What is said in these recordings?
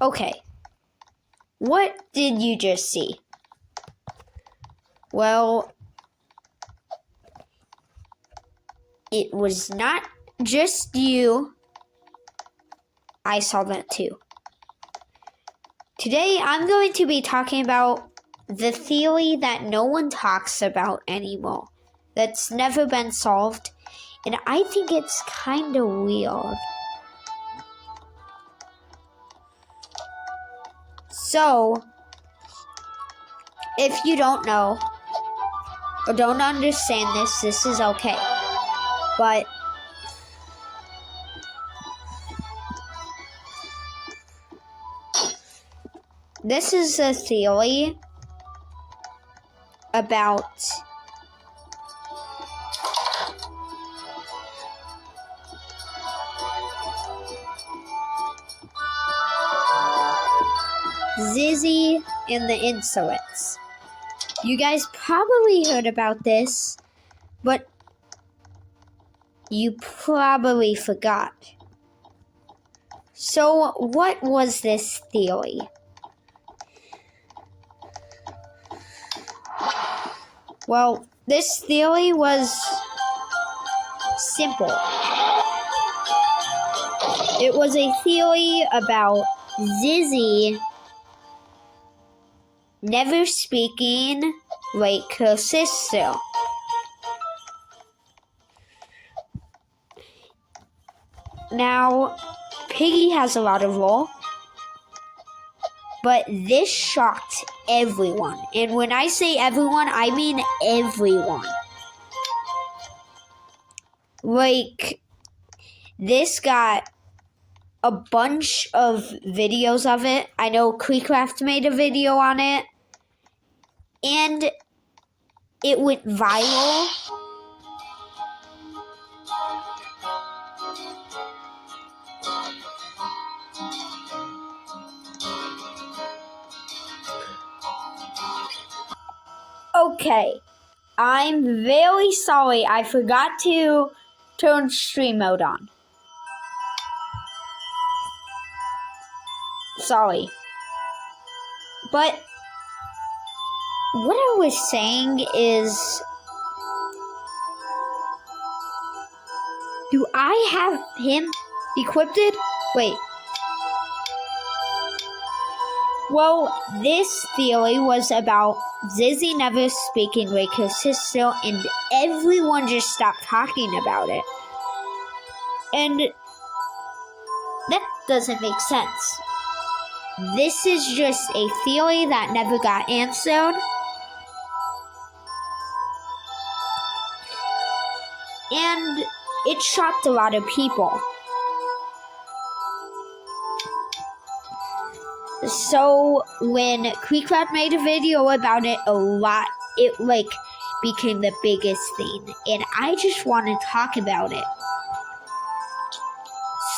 Okay, what did you just see? Well, it was not just you. I saw that too. Today, I'm going to be talking about the theory that no one talks about anymore, that's never been solved, and I think it's kind of weird. So, if you don't know or don't understand this is okay. But this is a theory about Zizzy and the Insolents. You guys probably heard about this, but you probably forgot. So, what was this theory? Well, this theory was simple. It was a theory about Zizzy never speaking like her sister. Now, Piggy has a lot of lore, but this shocked everyone. And when I say everyone, I mean everyone. Like, this got a bunch of videos of it. I know Creecraft made a video on it, and it went viral. Okay, I'm very sorry. I forgot to turn stream mode on. Sorry. But what I was saying is, do I have him equipped? Wait. Well, this theory was about Zizzy never speaking like her sister, and everyone just stopped talking about it. And that doesn't make sense. This is just a theory that never got answered. And it shocked a lot of people. So when Creecraft made a video about it, it like became the biggest thing, and I just want to talk about it.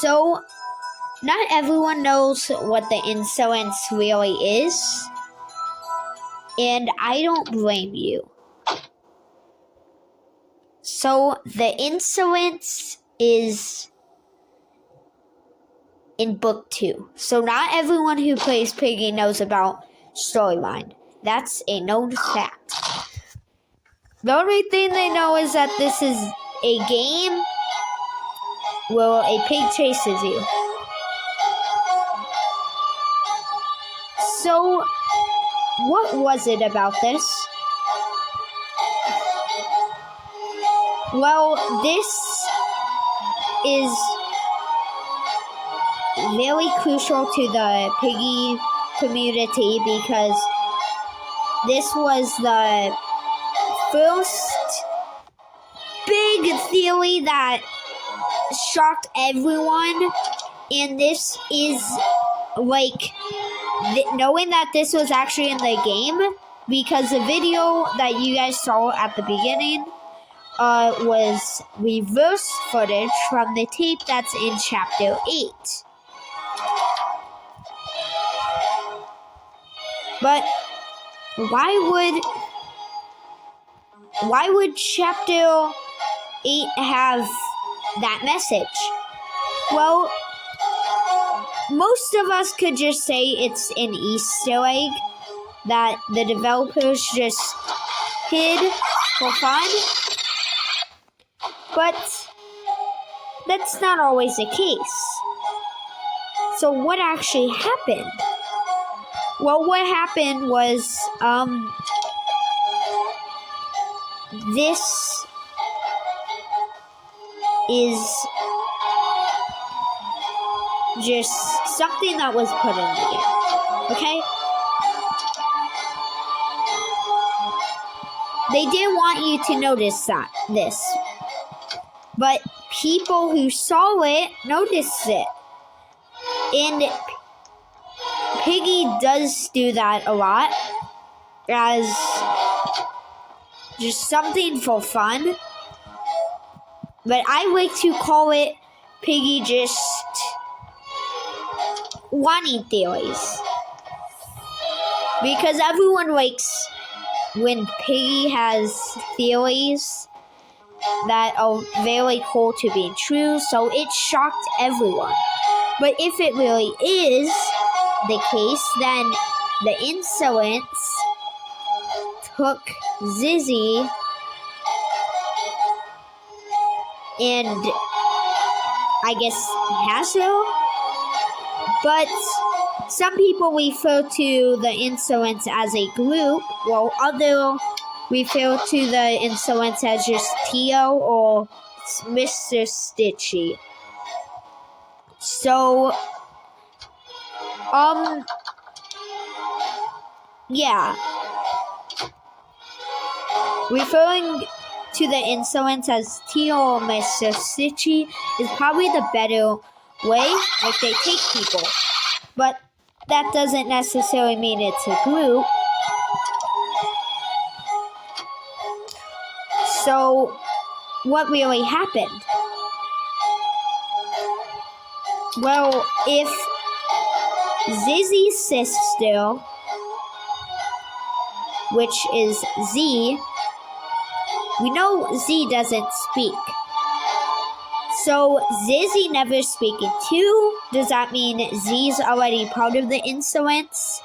So, not everyone knows what the insolence really is, and I don't blame you. So, the insolence is in book 2. So, not everyone who plays Piggy knows about storyline. That's a known fact. The only thing they know is that this is a game where a pig chases you. So, what was it about this? Well, this is very crucial to the Piggy community because this was the first big theory that shocked everyone, and this is like knowing that this was actually in the game, because the video that you guys saw at the beginning was reverse footage from the tape that's in chapter 8. But why would chapter 8 have that message? Well, most of us could just say it's an Easter egg that the developers just hid for fun. But that's not always the case. So what actually happened? Well, what happened was, this is just something that was put in the game, okay? They didn't want you to notice this. But people who saw it noticed it. And Piggy does do that a lot as just something for fun. But I like to call it Piggy just wanting theories. Because everyone likes when Piggy has theories that are very cool to be true, so it shocked everyone. But if it really is the case, then the insolence took Zizzy and I guess Hassel. But some people refer to the insolence as a group, while other refer to the insolence as just Tio or Mr. Stitchy. So, yeah. Referring to the insolence as Tio or Mr. Stitchy is probably the better way, like they take people. But that doesn't necessarily mean it's a group. So, what really happened? Well, if Zizzy's sister, which is Z, we know Z doesn't speak. So, Zizzy never speaking too, does that mean Z's already part of the insolence?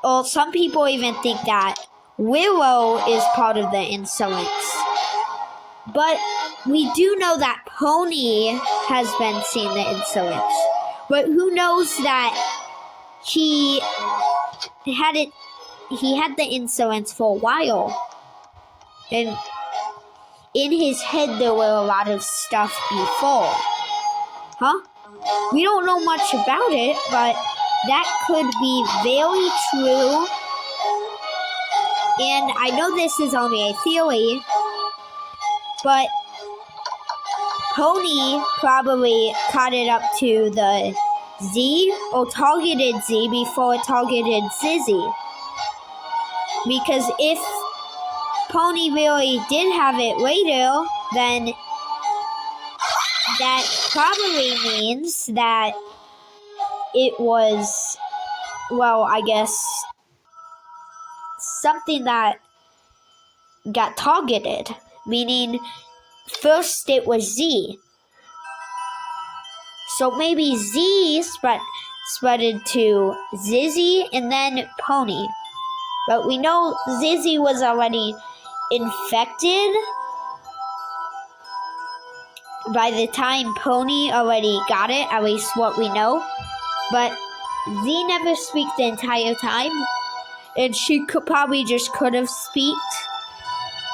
Or some people even think that Willow is part of the insolence. But we do know that Pony has been seeing the insolence. But who knows that he had the insolence for a while. And in his head there were a lot of stuff before. Huh? We don't know much about it, but that could be very true. And I know this is only a theory, but Pony probably caught it up to the Z or targeted Z before it targeted Zizzy. Because if Pony really did have it later, then that probably means that it was, well, I guess, something that got targeted. Meaning, first it was Z. So maybe Z spreaded to Zizzy and then Pony. But we know Zizzy was already infected by the time Pony already got it, at least what we know. But Z never speaks the entire time, and she could have speaked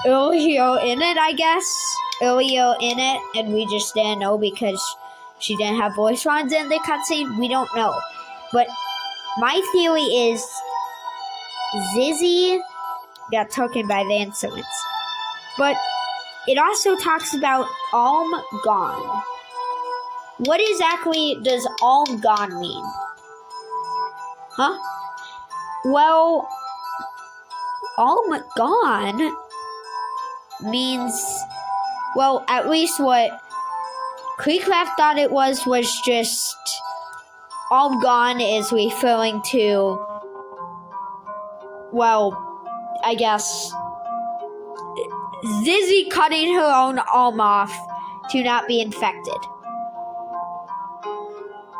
earlier in it, I guess. Earlier in it, and we just didn't know because she didn't have voice lines in the cutscene. We don't know. But my theory is Zizzy got taken by the insolence. But it also talks about Alm Gone. What exactly does Alm Gone mean? Huh? Well, Alm Gone means, well, at least what Creecraft thought it was just Alm Gone is referring to, well, I guess Zizzy cutting her own arm off to not be infected.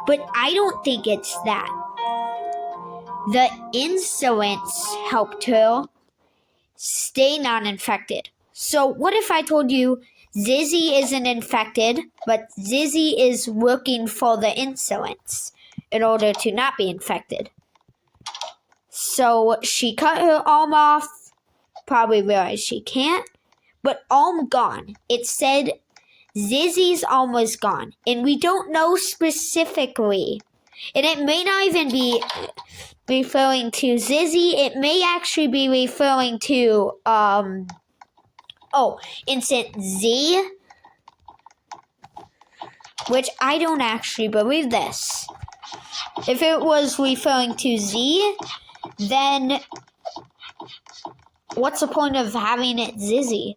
But I don't think it's that. The insolence helped her stay non-infected. So what if I told you Zizzy isn't infected, but Zizzy is working for the insolence in order to not be infected? So she cut her arm off, probably realized she can't, but arm gone. It said Zizzy's arm was gone, and we don't know specifically. And it may not even be referring to Zizzy. It may actually be referring to, Instant Z, which I don't actually believe this. If it was referring to Z, then what's the point of having it Zizzy?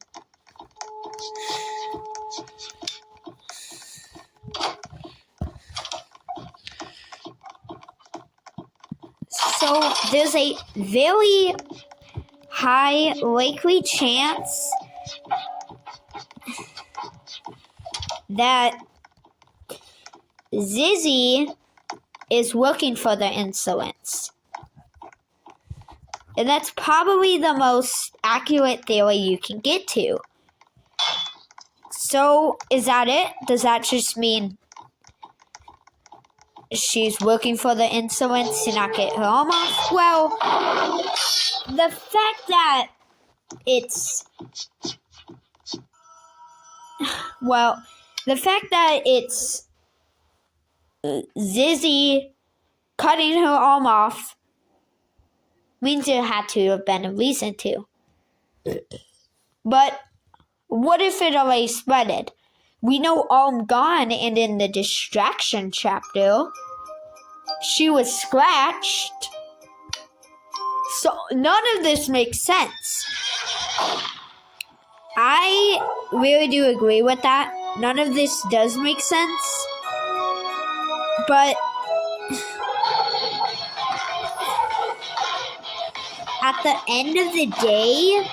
So there's a very high likely chance that Zizzy is working for the insolence. And that's probably the most accurate theory you can get to. So, is that it? Does that just mean she's working for the insolence to not get her arm off? Well, the fact that it's Zizzy cutting her arm off means there had to have been a reason to. But what if it already spreaded? We know arm gone, and in the distraction chapter, she was scratched. So none of this makes sense. I really do agree with that. None of this does make sense. But at the end of the day,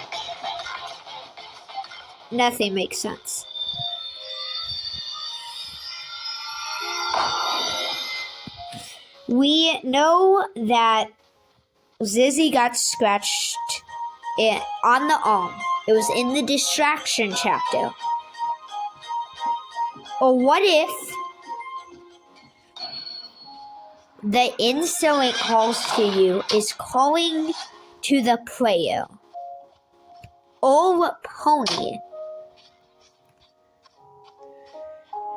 nothing makes sense. We know that Zizzy got scratched on the arm. It was in the distraction chapter. Or what if the insolent calls to you is calling to the player or Pony?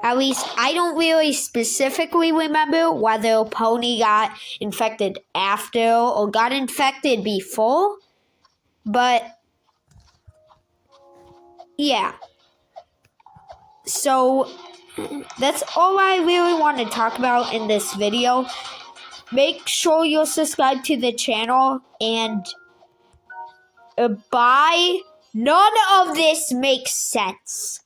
At least I don't really specifically remember whether Pony got infected after or got infected before. But yeah. So that's all I really want to talk about in this video. Make sure you're subscribed to the channel, and Bye. None of this makes sense.